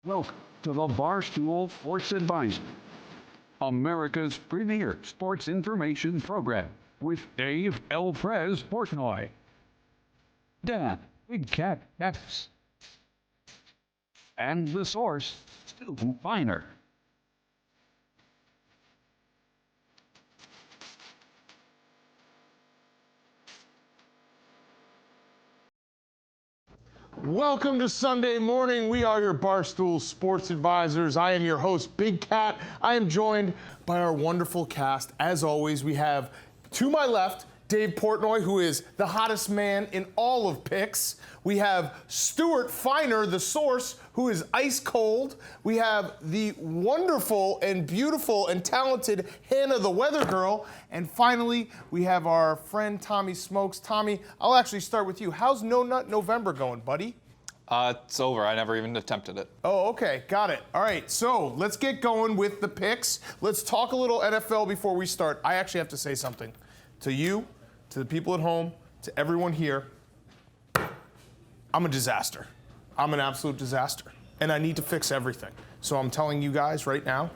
Welcome to the Barstool Sports Advisor, America's premier sports information program with Dave El Prez Portnoy, Dan Big Cat Epps, and the source, Stu Feiner. Welcome to Sunday morning. We are your Barstool Sports Advisors. I am your host, Big Cat. I am joined by our wonderful cast. As always, we have to my left, Dave Portnoy, who is the hottest man in all of picks. We have Stu Feiner, the source, who is ice cold. We have the wonderful and beautiful and talented Hannah, the weather girl. And finally, we have our friend Tommy Smokes. Tommy, I'll actually start with you. How's No Nut November going, buddy? It's over. I never even attempted it. Oh, okay. Got it. All right. So let's get going with the picks. Let's talk a little NFL before we start. I actually have to say something to you, to the people at home, to everyone here. I'm a disaster. I'm an absolute disaster. And I need to fix everything. So I'm telling you guys right now,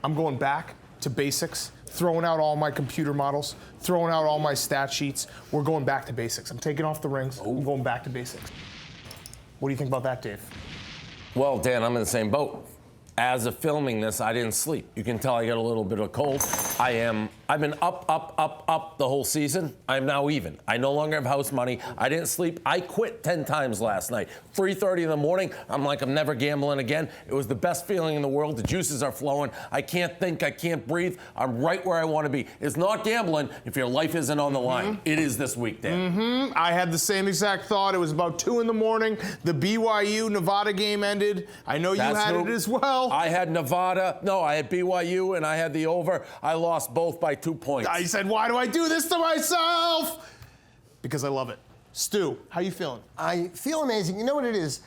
I'm going back to basics, throwing out all my computer models, throwing out all my stat sheets. We're going back to basics. I'm taking off the rings. I'm going back to basics. What do you think about that, Dave? Well, Dan, I'm in the same boat. As of filming this, I didn't sleep. You can tell I got a little bit of a cold. I've been up the whole season. I'm now even. I no longer have house money. I didn't sleep. I quit 10 times last night. 3:30 in the morning, I'm like, I'm never gambling again. It was the best feeling in the world. The juices are flowing. I can't think. I can't breathe. I'm right where I want to be. It's not gambling if your life isn't on the line. It is this week, Dan. I had the same exact thought. It was about 2 in the morning. The BYU-Nevada game ended. I know you had it as well. I had Nevada. No, I had BYU, and I had the over. I lost both by 2 points. I said, why do I do this to myself? Because I love it. Stu, how you feeling? I feel amazing. You know what it is?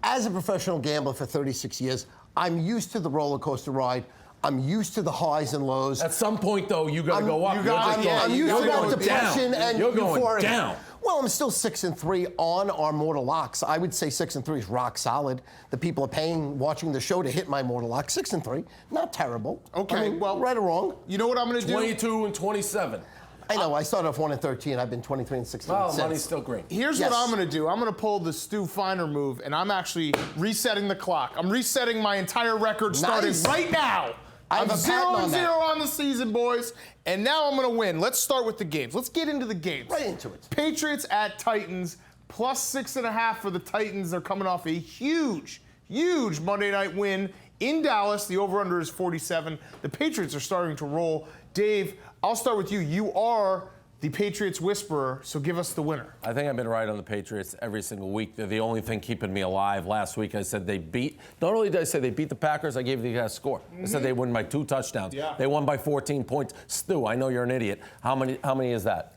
As a professional gambler for 36 years, I'm used to the roller coaster ride. I'm used to the highs and lows. At some point, though, you got to go up. I'm used to that depression and You're going euphoria. down. Well, I'm still 6-3 on our mortal locks. I would say 6-3 is rock solid. The people are paying, watching the show to hit my mortal lock. 6-3, not terrible. Okay, I mean, well, right or wrong. You know what I'm going to do? 22 and 27. I know. I started off 1-13. I've been 23 and 16 Well, since. money's still green. Here's what I'm going to do. I'm going to pull the Stu Feiner move, and I'm actually resetting the clock. I'm resetting my entire record starting right now. I'm 0-0 on the season, boys, and now I'm going to win. Let's start with the games. Let's get into the games. Right into it. Patriots at Titans, plus 6.5 for the Titans. They're coming off a huge Monday night win in Dallas. The over-under is 47. The Patriots are starting to roll. Dave, I'll start with you. You are the Patriots whisperer, so give us the winner. I think I've been right on the Patriots every single week. They're the only thing keeping me alive. Last week I said not only did I say they beat the Packers, I gave the guys a score. I said they win by 2 touchdowns. Yeah. They won by 14 points. Stu, I know you're an idiot. How many is that?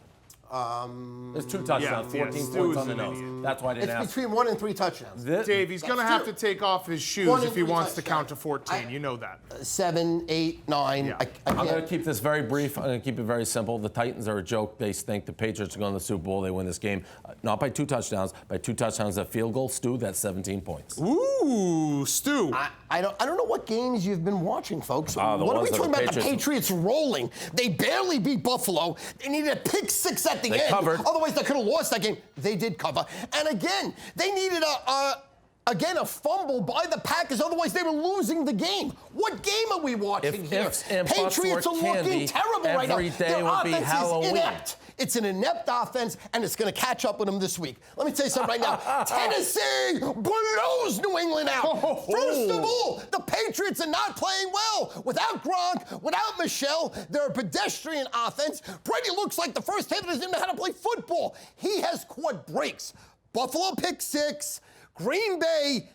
There's 2 touchdowns, 14 points on the nose. That's why I didn't ask. It's between 1 and 3 touchdowns. Dave, he's going to have to take off his shoes if he wants to count to 14. You know that. 7, 8, 9. Yeah. I'm going to keep this very brief. I'm going to keep it very simple. The Titans are a joke. They think the Patriots are going to the Super Bowl. They win this game. Not by 2 touchdowns. By 2 touchdowns, a field goal. Stu, that's 17 points. Ooh, Stu. I don't know what games you've been watching, folks. What are we ones that talking the about? The Patriots rolling. They barely beat Buffalo. They needed a pick 6 at the end. Covered. Otherwise, they could have lost that game. They did cover. And again, they needed a fumble by the Packers. Otherwise, they were losing the game. What game are we watching here? Ifs and buts Patriots were are looking candy, terrible right now. every day Their would be offense Halloween. is inept. It's an inept offense, and it's going to catch up with them this week. Let me tell you something right now. Tennessee blows New England out. First of all, the Patriots are not playing well. Without Gronk, without Michelle, they're a pedestrian offense. Brady looks like the first kid that doesn't know how to play football. He has caught breaks. Buffalo pick 6, Green Bay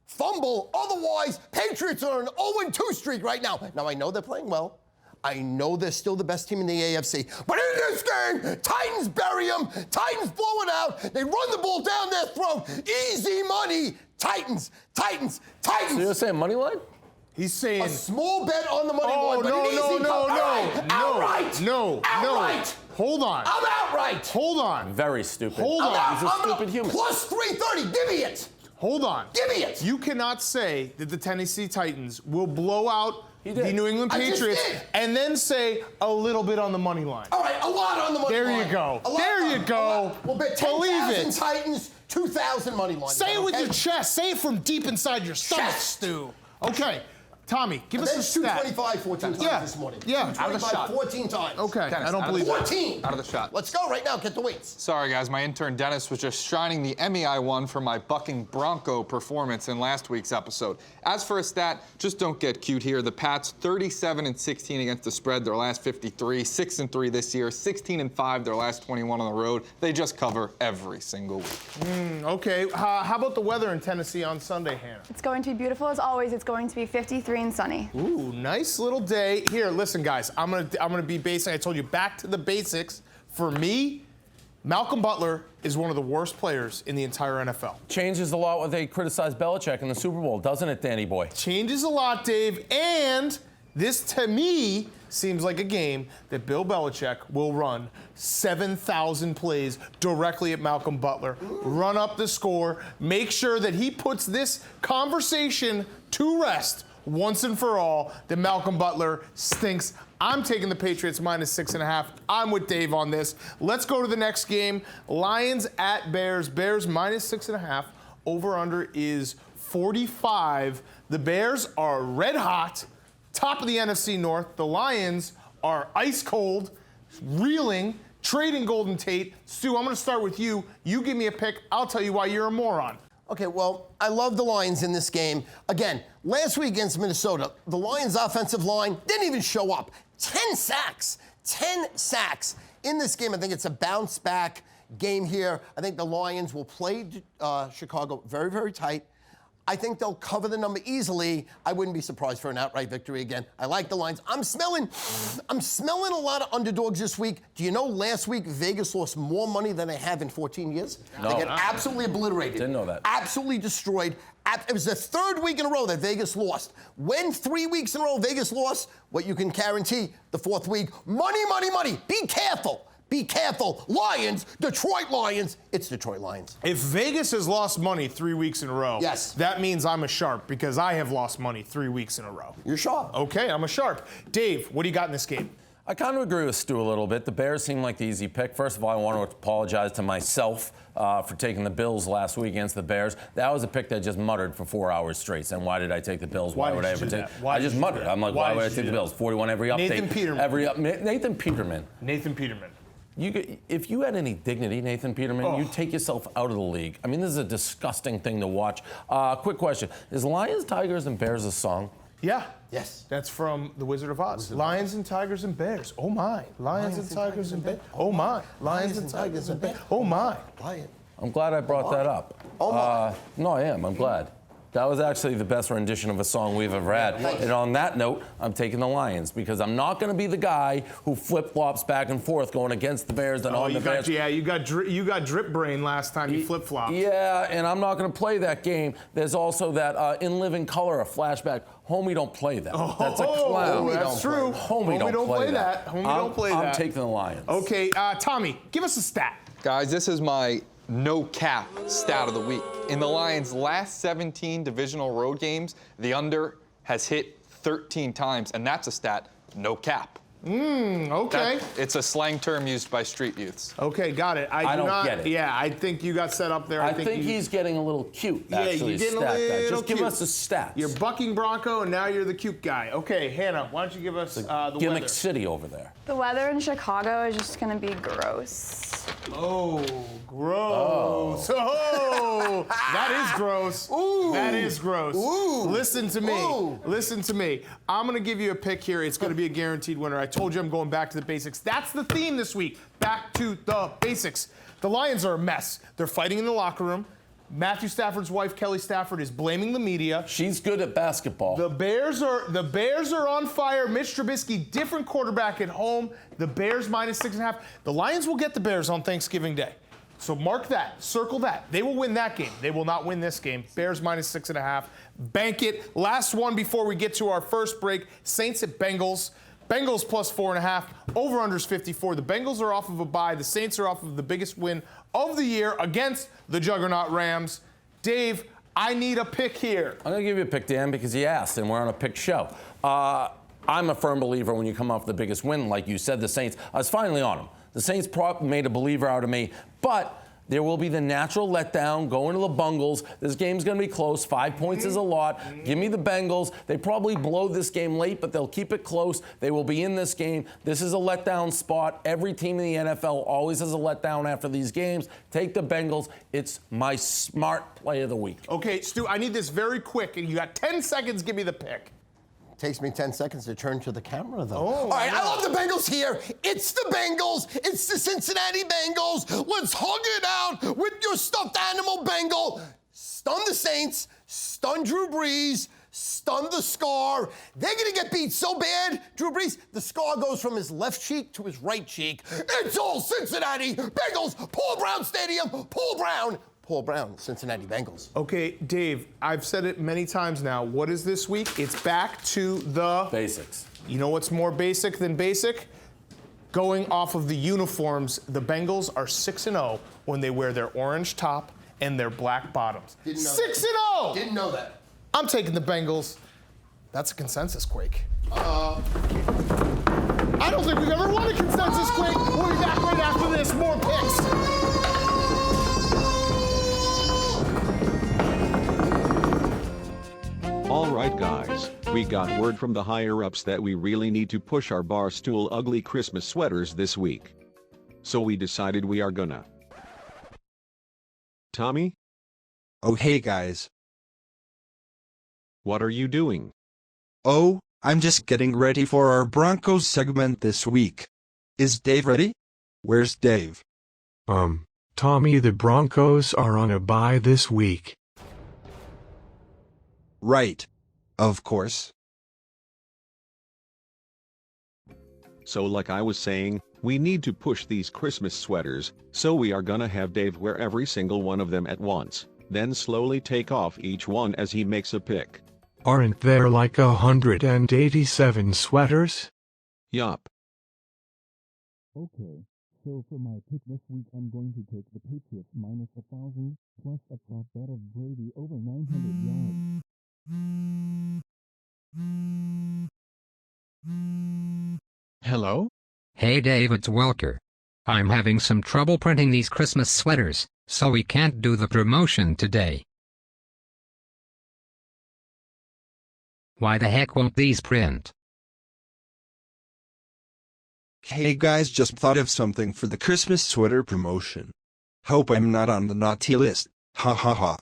fumble. Otherwise, Patriots are on an 0-2 streak right now. Now, I know they're playing well. I know they're still the best team in the AFC. But in this game, Titans bury them. Titans blow it out. They run the ball down their throat. Easy money. Titans. So you're saying money line? He's saying A small bet on the money line, but no. Outright. Hold on. I'm outright. Hold on. Very stupid. Hold on. He's a stupid human. Plus 330. Give me it. Hold on. Give me it. You cannot say that the Tennessee Titans will blow out did. the New England I just Patriots did. and then say a little bit on the money line. All right, a lot on the money There line. you go. A lot There on- you a go. lot. We'll bet Believe 10,000 it. Titans, 2,000 money line. Say it with okay? your chest. Say it from deep inside your stomach, Chest. Stu. Okay. Tommy, give And us then a stat. 225 14 times Yeah. this morning. Yeah. Out of the 225 shot. 14 times. Okay, Dennis, I don't out of believe the that. 14. Out of the shot. Let's go right now. Get the weights. Sorry, guys. My intern Dennis was just shining the Emmy I won for my bucking Bronco performance in last week's episode. As for a stat, just don't get cute here. The Pats 37-16 against the spread their last 53, 6-3 this year, 16-5 their last 21 on the road. They just cover every single week. Okay. How about the weather in Tennessee on Sunday, Hannah? It's going to be beautiful as always. It's going to be 53 and sunny. Ooh, nice little day. Here, listen, guys. I'm gonna be basic. I told you back to the basics. For me, Malcolm Butler is one of the worst players in the entire NFL. Changes a lot when they criticize Belichick in the Super Bowl, doesn't it, Danny boy? Changes a lot, Dave. And this, to me, seems like a game that Bill Belichick will run 7,000 plays directly at Malcolm Butler, run up the score, make sure that he puts this conversation to rest once and for all, that Malcolm Butler stinks. I'm taking the Patriots -6.5. I'm with Dave on this. Let's go to the next game. Lions at Bears. Bears -6.5. Over-under is 45. The Bears are red hot, top of the NFC North. The Lions are ice cold, reeling, trading Golden Tate. Stu, I'm going to start with you. You give me a pick. I'll tell you why you're a moron. Okay, well, I love the Lions in this game. Again, last week against Minnesota, the Lions' offensive line didn't even show up. 10 sacks. 10 sacks. In this game, I think it's a bounce-back game here. I think the Lions will play Chicago very, very tight. I think they'll cover the number easily. I wouldn't be surprised for an outright victory again. I like the Lions. I'm smelling a lot of underdogs this week. Do you know last week Vegas lost more money than they have in 14 years? No. They get absolutely obliterated. Didn't know that. Absolutely destroyed. It was the third week in a row that Vegas lost. When 3 weeks in a row Vegas lost, what you can guarantee the fourth week, money, money, money. Be careful. Be careful. Lions, Detroit Lions. It's Detroit Lions. If Vegas has lost money 3 weeks in a row, Yes. that means I'm a sharp because I have lost money 3 weeks in a row. You're sharp. Okay, I'm a sharp. Dave, what do you got in this game? I kind of agree with Stu a little bit. The Bears seem like the easy pick. First of all, I want to apologize to myself for taking the Bills last week against the Bears. That was a pick that just muttered for 4 hours straight. And why did I take the Bills? Why would did I you ever do take? that? Why I did just you do muttered. that? I'm like, Why why would did I you take do the that? Bills? 41 every update. Nathan Peterman. Nathan Peterman. Nathan Peterman. If you had any dignity, Nathan Peterman, you'd take yourself out of the league. I mean, this is a disgusting thing to watch. Quick question. Is Lions, Tigers, and Bears a song? Yeah. Yes. That's from The Wizard of Oz. Lions and Tigers and Bears. Oh my. Lions and Tigers and Bears. Oh my. Lions and Tigers and Bears. Oh my. Lion. I'm glad I brought that up. Oh, my. No, I am. I'm glad. That was actually the best rendition of a song we've ever had. And on that note, I'm taking the Lions because I'm not going to be the guy who flip-flops back and forth going against the Bears and on the Bears. You got drip brain last time you flip-flopped. Yeah, and I'm not going to play that game. There's also that In Living Color, a flashback. Homie don't play that. That's a clown. Homie That's don't true. Homie don't play that. Homie don't play that. I'm taking the Lions. Okay, Tommy, give us a stat. Guys, this is my no cap stat of the week. In the Lions' last 17 divisional road games, the under has hit 13 times, and that's a stat, no cap. Okay. It's a slang term used by street youths. Okay, got it. I don't get it. Yeah, I think you got set up there. I think he's getting a little cute, actually. you're getting a stat guy. little Just give cute. us the stats. You're bucking Bronco, and now you're the cute guy. Okay, Hannah, why don't you give us the Gimmick weather? City over there. The weather in Chicago is just going to be gross. Oh, gross. Oh, that is gross. Ooh. That is gross. Ooh. Listen to me. Ooh. Listen to me. I'm going to give you a pick here. It's going to be a guaranteed winner. I told you I'm going back to the basics. That's the theme this week. Back to the basics. The Lions are a mess. They're fighting in the locker room. Matthew Stafford's wife, Kelly Stafford, is blaming the media. She's good at basketball. The Bears are on fire. Mitch Trubisky, different quarterback at home. The Bears -6.5. The Lions will get the Bears on Thanksgiving Day. So mark that, circle that. They will win that game. They will not win this game. Bears -6.5. Bank it. Last one before we get to our first break. Saints at Bengals. Bengals +4.5. Over-unders 54. The Bengals are off of a bye. The Saints are off of the biggest win of the year against the juggernaut Rams. Dave, I need a pick here. I'm going to give you a pick, Dan, because you asked, and we're on a pick show. I'm a firm believer when you come off the biggest win, like you said, the Saints. I was finally on them. The Saints made a believer out of me, but there will be the natural letdown going to the Bengals. This game's going to be close. 5 points is a lot. Give me the Bengals. They probably blow this game late, but they'll keep it close. They will be in this game. This is a letdown spot. Every team in the NFL always has a letdown after these games. Take the Bengals. It's my smart play of the week. Okay, Stu, I need this very quick, and you got 10 seconds. Give me the pick. Takes me 10 seconds to turn to the camera, though. Oh, all right, I love the Bengals here. It's the Bengals. It's the Cincinnati Bengals. Let's hug it out with your stuffed animal Bengal. Stun the Saints. Stun Drew Brees. Stun the Scar. They're going to get beat so bad, Drew Brees, the Scar goes from his left cheek to his right cheek. It's all Cincinnati Bengals. Paul Brown Stadium. Paul Brown, Cincinnati Bengals. Okay, Dave, I've said it many times now. What is this week? It's back to the Basics. You know what's more basic than basic? Going off of the uniforms, the Bengals are 6-0 when they wear their orange top and their black bottoms. 6-0! Didn't know that. I'm taking the Bengals. That's a consensus, Quake. I don't think we've ever won a consensus, Quake. We'll be back right after this. More picks. All right guys, we got word from the higher-ups that we really need to push our Barstool ugly Christmas sweaters this week. So we decided we are gonna. Tommy? Oh hey guys. What are you doing? Oh, I'm just getting ready for our Broncos segment this week. Is Dave ready? Where's Dave? Tommy, the Broncos are on a bye this week. Right. Of course. So like I was saying, we need to push these Christmas sweaters, so we are gonna have Dave wear every single one of them at once, then slowly take off each one as he makes a pick. Aren't there like 187 sweaters? Yup. Okay, so for my pick this week, I'm going to take the Patriots minus 1,000 plus a prop bet of Brady over 900 yards. Hello? Hey Dave, it's Welker. I'm having some trouble printing these Christmas sweaters, so we can't do the promotion today. Why the heck won't these print? Hey guys, just thought of something for the Christmas sweater promotion. Hope I'm not on the naughty list. Ha ha ha.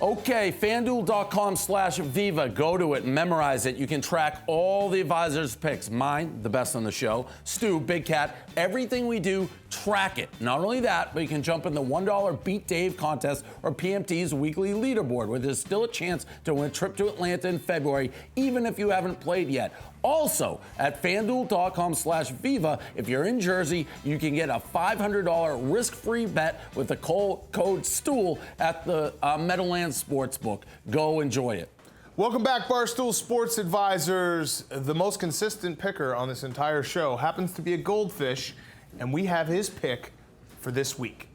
Okay, fanduel.com/Viva. Go to it, memorize it. You can track all the advisors' picks. Mine, the best on the show. Stu, Big Cat, everything we do, track it. Not only that, but you can jump in the $1 Beat Dave contest or PMT's weekly leaderboard, where there's still a chance to win a trip to Atlanta in February, even if you haven't played yet. Also, at fanduel.com/Viva, if you're in Jersey, you can get a $500 risk-free bet with the code STOOL at the Meadowlands Sportsbook. Go enjoy it. Welcome back, Barstool Sports Advisors. The most consistent picker on this entire show happens to be a goldfish, and we have his pick for this week.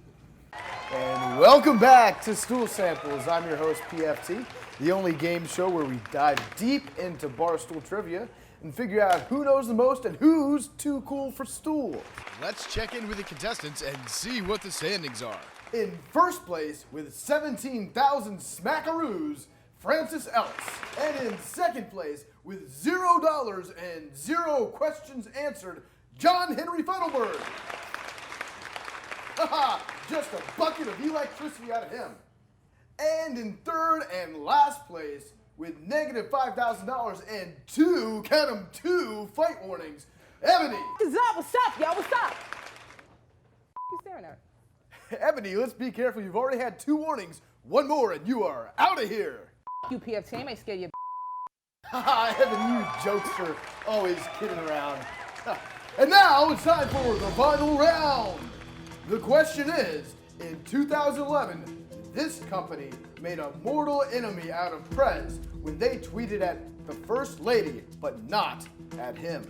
And welcome back to Stool Samples. I'm your host, PFT, the only game show where we dive deep into Barstool trivia and figure out who knows the most and who's too cool for stool. Let's check in with the contestants and see what the standings are. In first place, with 17,000 smackaroos, Francis Ellis. And in second place, with $0 and 0 questions answered, John Henry Feidelberg. Haha, just a bucket of electricity out of him. And in third and last place, with negative $5,000 and two fight warnings, Ebony. What's up, y'all? What's up? You staring at? Ebony, let's be careful. You've already had 2 warnings. One more and you are out of here. You PFT, I may scare you. Haha, Evan, you jokester. Always kidding around. And now it's time for the final round. The question is, in 2011, this company made a mortal enemy out of Prez when they tweeted at the First Lady, but not at him.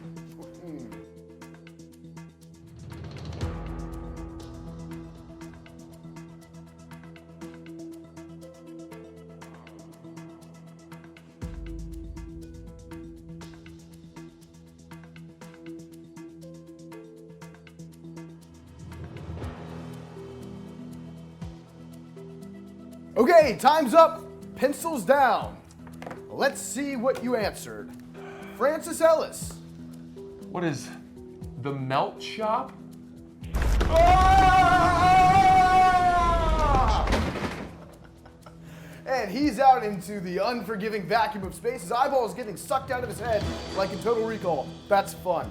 Okay, time's up. Pencils down. Let's see what you answered. Francis Ellis. What is the melt shop? And he's out into the unforgiving vacuum of space. His eyeballs getting sucked out of his head like in Total Recall. That's fun.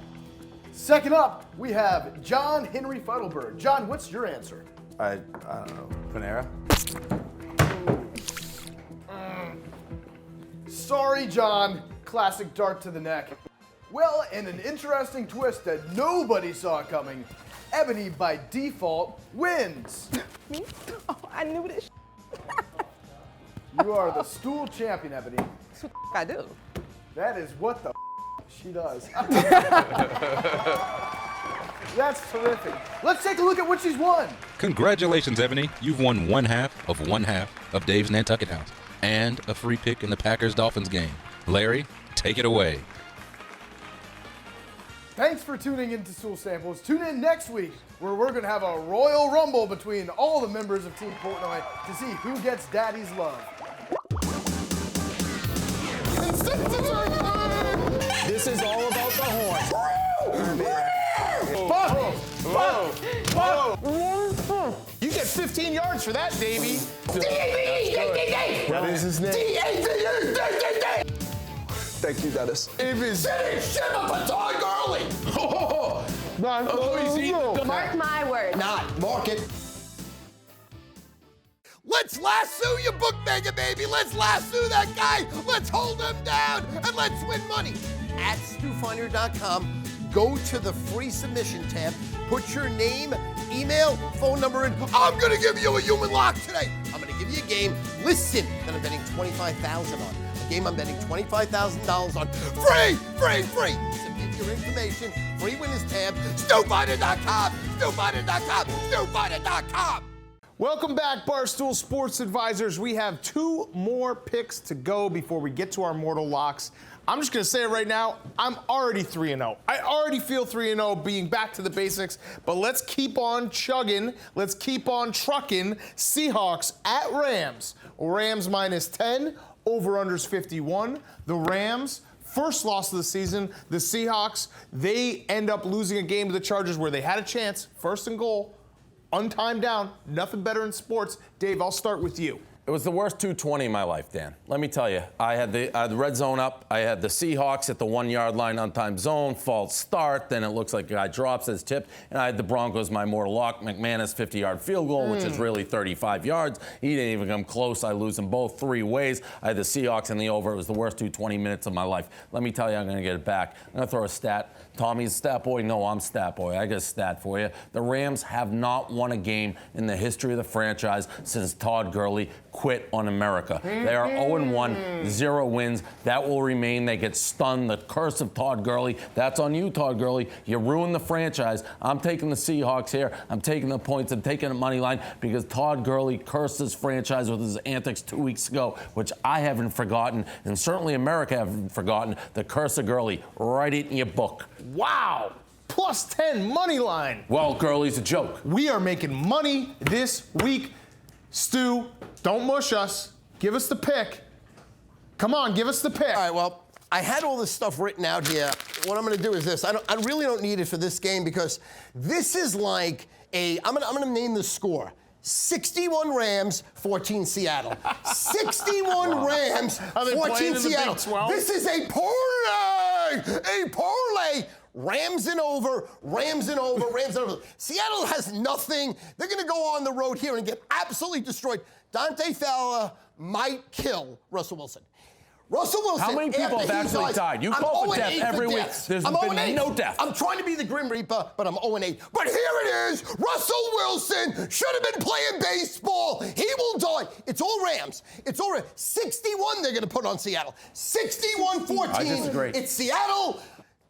Second up, we have John Henry Feidelberg. John, what's your answer? I don't know. Panera? Sorry, John. Classic dart to the neck. Well, in an interesting twist that nobody saw coming, Ebony, by default, wins. Me? Oh, I knew this. You are the stool champion, Ebony. That's what I do. That is what the she does. That's terrific. Let's take a look at what she's won. Congratulations, Ebony. You've won one half of Dave's Nantucket House and a free pick in the Packers-Dolphins game. Larry, take it away. Thanks for tuning in to Stool Samples. Tune in next week where we're going to have a Royal Rumble between all the members of Team Portnoy to see who gets Daddy's love. This is all about the horn. You get 15 yards for that, Davey. That is his name. D-A-V-U-D-D-D. Thank you, Dennis. It is Shimmer for Todd Gurley. Mark my words. Not. Mark it. Let's lasso your bookmaker, baby. Let's lasso that guy. Let's hold him down and let's win money. At StuFeiner.com, go to the free submission tab, put your name, email, phone number in. I'm gonna give you a human lock today. I'm gonna give you a game, listen, that I'm betting $25,000 on. A game I'm betting $25,000 on. Free, free, free. Submit your information, free winners tab, StuFeiner.com, StuFeiner.com, StuFeiner.com. Welcome back, Barstool Sports Advisors. We have 2 more picks to go before we get to our mortal locks. I'm just going to say it right now, I'm already 3-0. I already feel 3-0 being back to the basics, but let's keep on chugging. Let's keep on trucking. Seahawks at Rams. Rams -10, over-unders 51. The Rams, first loss of the season. The Seahawks, they end up losing a game to the Chargers where they had a chance, first and goal, untimed down, nothing better in sports. Dave, I'll start with you. It was the worst 220 in my life, Dan. Let me tell you. I had the red zone up. I had the Seahawks at the 1-yard line, untimed zone, false start. Then it looks like a guy drops his tip. And I had the Broncos, my mortal lock, McManus 50-yard field goal, which is really 35 yards. He didn't even come close. I lose them both 3 ways. I had the Seahawks in the over. It was the worst 220 minutes of my life. Let me tell you, I'm going to get it back. I'm going to throw a stat. Tommy's stat boy? No, I'm stat boy. I got a stat for you. The Rams have not won a game in the history of the franchise since Todd Gurley quit on America. They are 0-1, 0 wins. That will remain. They get stunned. The curse of Todd Gurley. That's on you, Todd Gurley. You ruined the franchise. I'm taking the Seahawks here. I'm taking the points. I'm taking the money line because Todd Gurley cursed this franchise with his antics 2 weeks ago, which I haven't forgotten, and certainly America haven't forgotten. The curse of Gurley. Write it in your book. Wow. +10 money line. Well, Gurley's a joke. We are making money this week. Stu, don't mush us. Give us the pick. Come on, give us the pick. All right, well, I had all this stuff written out here. What I'm going to do is this. I really don't need it for this game because this is like I'm going to name the score. 61 Rams, 14 Seattle. 61 Rams, 14 Seattle. This is a parlay! A parlay! Rams and over, Rams and over, Rams and over. Seattle has nothing. They're going to go on the road here and get absolutely destroyed. Dante Fowler might kill Russell Wilson. Russell Wilson. How many people have actually died? You call for death every week. There's been no death. I'm trying to be the Grim Reaper, but I'm 0-8. But here it is. Russell Wilson should have been playing baseball. He will die. It's all Rams. It's all Rams. 61 they're going to put on Seattle. 61-14. I disagree. It's Seattle.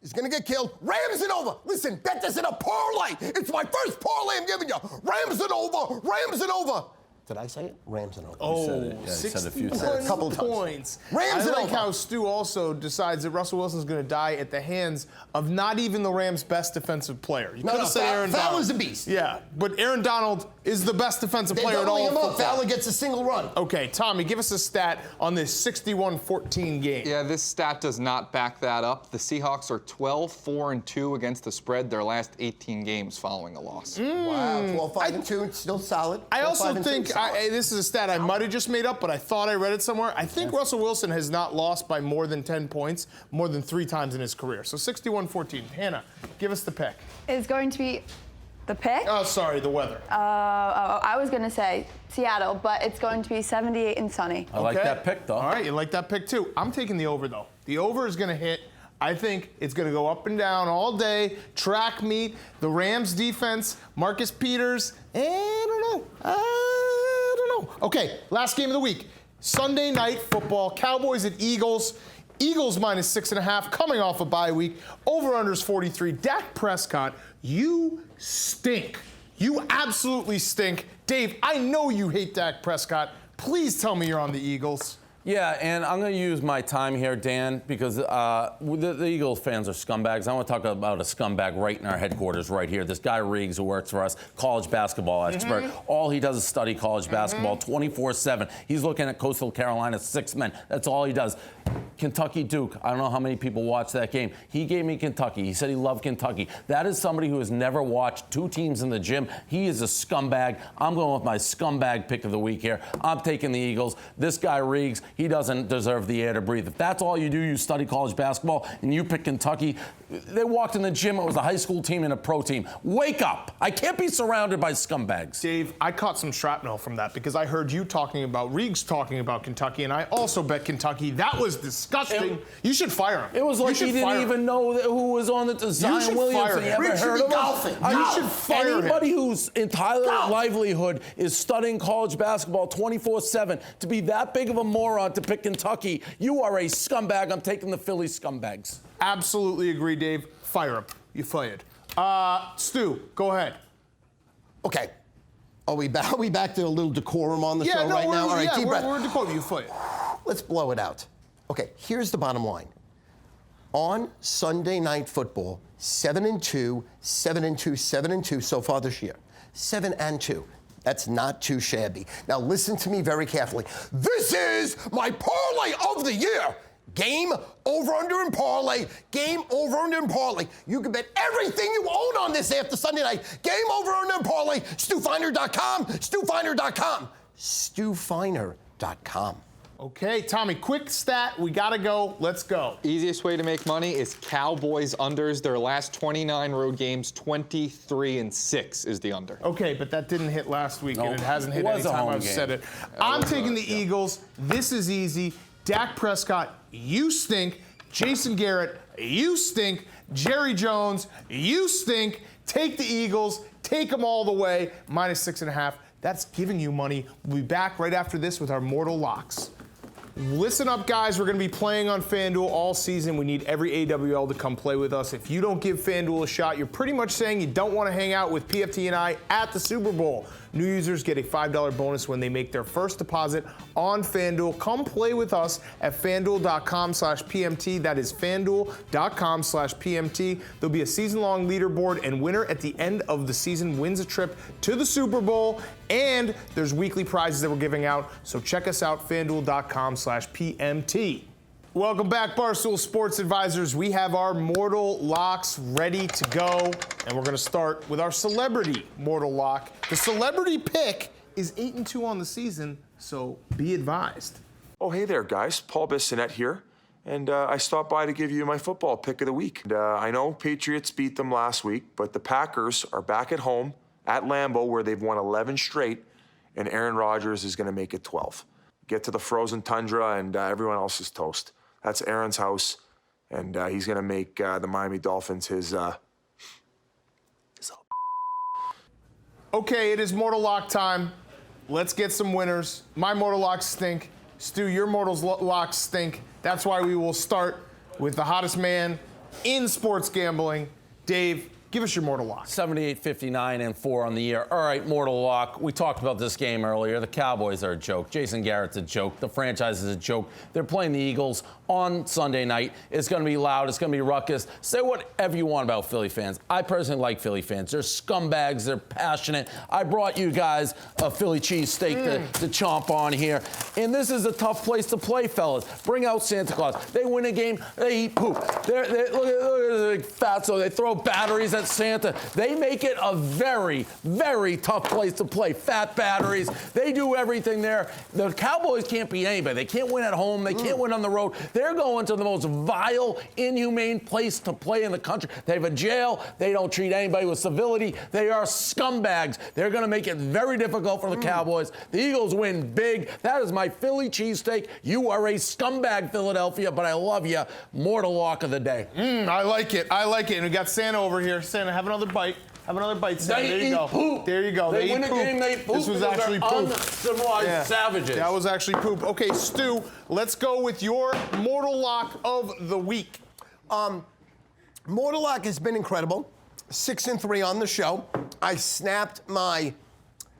Is going to get killed. Rams and over. Listen, bet this in a parlay. It's my first parlay I'm giving you. Rams and over. Rams and over. Did I say it? Rams and over. Oh, said it. Yeah, 61 a couple of points. Rams I and like over. how Stu also decides that Russell Wilson's going to die at the hands of not even the Rams' best defensive player. You could have said Aaron Donald. Fowler's a beast. Yeah, but Aaron Donald is the best defensive player at all. They're doubling him up. Football. Fowler gets a single run. Okay, Tommy, give us a stat on this 61-14 game. Yeah, this stat does not back that up. The Seahawks are 12-4-2 against the spread their last 18 games following a loss. Wow, 12-5-2, still solid. I also 12-5-2, think, solid. this is a stat I might have just made up, but I thought I read it somewhere. I think Russell Wilson has not lost by more than 10 points more than 3 times in his career. So 61-14. Hannah, give us the pick. Is going to be the pick? Oh, sorry, the weather. I was going to say Seattle, but it's going to be 78 and sunny. I like that pick, though. All right, you like that pick, too. I'm taking the over, though. The over is going to hit. I think it's going to go up and down all day. Track meet, the Rams defense, Marcus Peters. I don't know. Okay, last game of the week. Sunday night football. Cowboys at Eagles. Eagles minus 6.5, coming off a bye week. Over-unders 43. Dak Prescott, you stink. You absolutely stink. Dave, I know you hate Dak Prescott. Please tell me you're on the Eagles. Yeah, and I'm going to use my time here, Dan, because the Eagles fans are scumbags. I want to talk about a scumbag right in our headquarters right here. This guy Riggs, who works for us, college basketball expert. All he does is study college basketball 24/7. He's looking at Coastal Carolina's 6 men. That's all he does. Kentucky Duke. I don't know how many people watched that game. He gave me Kentucky. He said he loved Kentucky. That is somebody who has never watched 2 teams in the gym. He is a scumbag. I'm going with my scumbag pick of the week here. I'm taking the Eagles. This guy Riggs, he doesn't deserve the air to breathe. If that's all you do, you study college basketball, and you pick Kentucky, they walked in the gym, it was a high school team and a pro team. Wake up. I can't be surrounded by scumbags. Dave, I caught some shrapnel from that because I heard you talking about Riggs talking about Kentucky, and I also bet Kentucky. That was disgusting. You should fire him. It was like he didn't even know who was on the Zion Williamson. He ever heard of him? You should fire him. Anybody whose entire livelihood is studying college basketball 24/7 to be that big of a moron to pick Kentucky, you are a scumbag. I'm taking the Philly scumbags. Absolutely agree, Dave. Fire him. You fired. Stu, go ahead. Okay. Are we back to a little decorum on the show right now? All right, deep breath. We're decorum. You fired. Let's blow it out. Okay, here's the bottom line. On Sunday Night Football, 7-2, 7-2, 7-2 so far this year. 7-2. That's not too shabby. Now listen to me very carefully. This is my parlay of the year. Game over, under, and parlay. Game over, under, and parlay. You can bet everything you own on this after Sunday night. Game over, under, and parlay. StuFeiner.com. StuFeiner.com. StuFeiner.com. Okay, Tommy, quick stat. We got to go. Let's go. Easiest way to make money is Cowboys unders. Their last 29 road games, 23-6 is the under. Okay, but that didn't hit last week, No, and it hasn't hit it was any a time home I've game. said it. I'm taking the Eagles. This is easy. Dak Prescott, you stink. Jason Garrett, you stink. Jerry Jones, you stink. Take the Eagles. Take them all the way. Minus 6.5. That's giving you money. We'll be back right after this with our Mortal Locks. Listen up, guys. We're going to be playing on Fanduel all season. We need every AWL to come play with us. If you don't give Fanduel a shot, you're pretty much saying you don't want to hang out with PFT and I at the Super Bowl. New users get a $5 bonus when they make their first deposit on Fanduel. Come play with us at fanduel.com/PMT. That is fanduel.com/PMT. There'll be a season-long leaderboard, and winner at the end of the season wins a trip to the Super Bowl. And there's weekly prizes that we're giving out. So check us out, fanduel.com/PMT. Welcome back, Barstool Sports Advisors. We have our Mortal Locks ready to go, and we're going to start with our Celebrity Mortal Lock. The Celebrity pick is 8-2 on the season, so be advised. Oh, hey there, guys. Paul Bissonnette here. and I stopped by to give you my football pick of the week. And, I know Patriots beat them last week, but the Packers are back at home at Lambeau where they've won 11 straight, and Aaron Rodgers is going to make it 12. Get to the frozen tundra, and everyone else is toast. That's Aaron's house, and he's going to make the Miami Dolphins his Okay, it is Mortal Lock time. Let's get some winners. My Mortal Locks stink. Stu, your Mortal Locks stink. That's why we will start with the hottest man in sports gambling. Dave, give us your Mortal Lock. 78, 59, and 4 on the year. All right, Mortal Lock. We talked about this game earlier. The Cowboys are a joke. Jason Garrett's a joke. The franchise is a joke. They're playing the Eagles on Sunday night. It's going to be loud. It's going to be ruckus. Say whatever you want about Philly fans. I personally like Philly fans. They're scumbags. They're passionate. I brought you guys a Philly cheesesteak to chomp on here. And this is a tough place to play, fellas. Bring out Santa Claus. They win a game. They eat poop. Look at the big fatso. They throw batteries at Santa. They make it a very, very tough place to play. Fat batteries. They do everything there. The Cowboys can't beat anybody. They can't win at home. They can't win on the road. They're going to the most vile, inhumane place to play in the country. They have a jail. They don't treat anybody with civility. They are scumbags. They're going to make it very difficult for the Cowboys. The Eagles win big. That is my Philly cheesesteak. You are a scumbag, Philadelphia, but I love you. Mortal Lock of the day. I like it. I like it. And we got Santa over here. Santa, have another bite. Have another bite, Santa. There you go. Poop. There you go. They win eat a poop. game, they eat poop. This was actually poop. Uncivilized savages. That was actually poop. Okay, Stu, let's go with your Mortal Lock of the week. Mortal Lock has been incredible. 6-3 on the show. I snapped my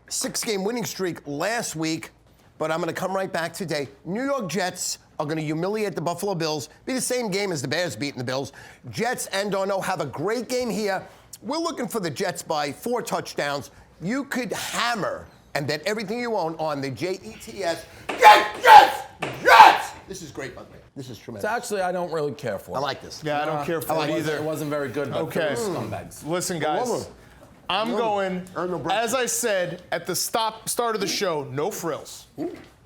6-game winning streak last week, but I'm going to come right back today. New York Jets are going to humiliate the Buffalo Bills. Be the same game as the Bears beating the Bills. Jets and Darno have a great game here. We're looking for the Jets by 4 touchdowns. You could hammer and bet everything you own on the Jets. Jets! This is great, by the way. This is tremendous. It's actually, I don't really care for it. I like this. Yeah, I don't care for it either. It wasn't very good, but okay. Scumbags. Listen, guys. I'm going, as I said at the start of the show, no frills.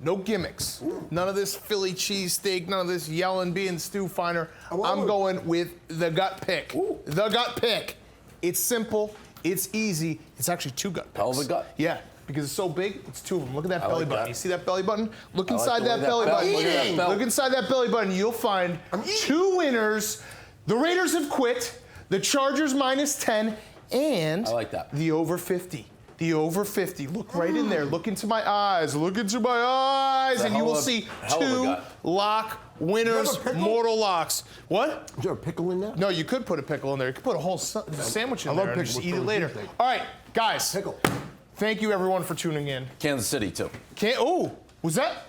No gimmicks. None of this Philly cheesesteak, none of this yelling, being Stu Feiner. I'm going with the gut pick. The gut pick. It's simple. It's easy. It's actually 2 gut picks. Hell of a gut. Yeah, because it's so big, it's 2 of them. Look at that belly button. You see that belly button? Look inside that belly button. Look inside that belly button. You'll find 2 winners. The Raiders have quit. The Chargers -10. And I like that. The over 50. The over 50. Look right in there. Look into my eyes. Look into my eyes. And you will see 2 lock winners, Mortal Locks. What? Is there a pickle in there? No, you could put a pickle in there. You could put a whole sandwich in there and just eat it later. All right, guys. Pickle. Thank you, everyone, for tuning in. Kansas City, too. Was that?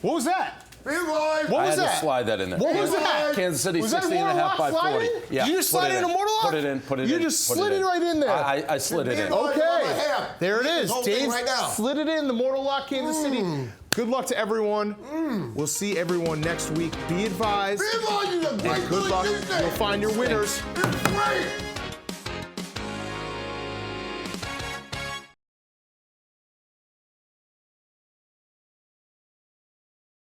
What was that? What was I had that? to slide that in there. What was that? Kansas City, was that 16.5 by 40. Yeah, Did you just slide it in a Mortal Lock? Put it in. You just slid it right in there. I slid it in. Okay. There it is. Dave right now. slid it in, the Mortal Lock, Kansas City. Good luck to everyone. We'll see everyone next week. Be advised. Be advised, you And good luck. You'll find your winners. It's great.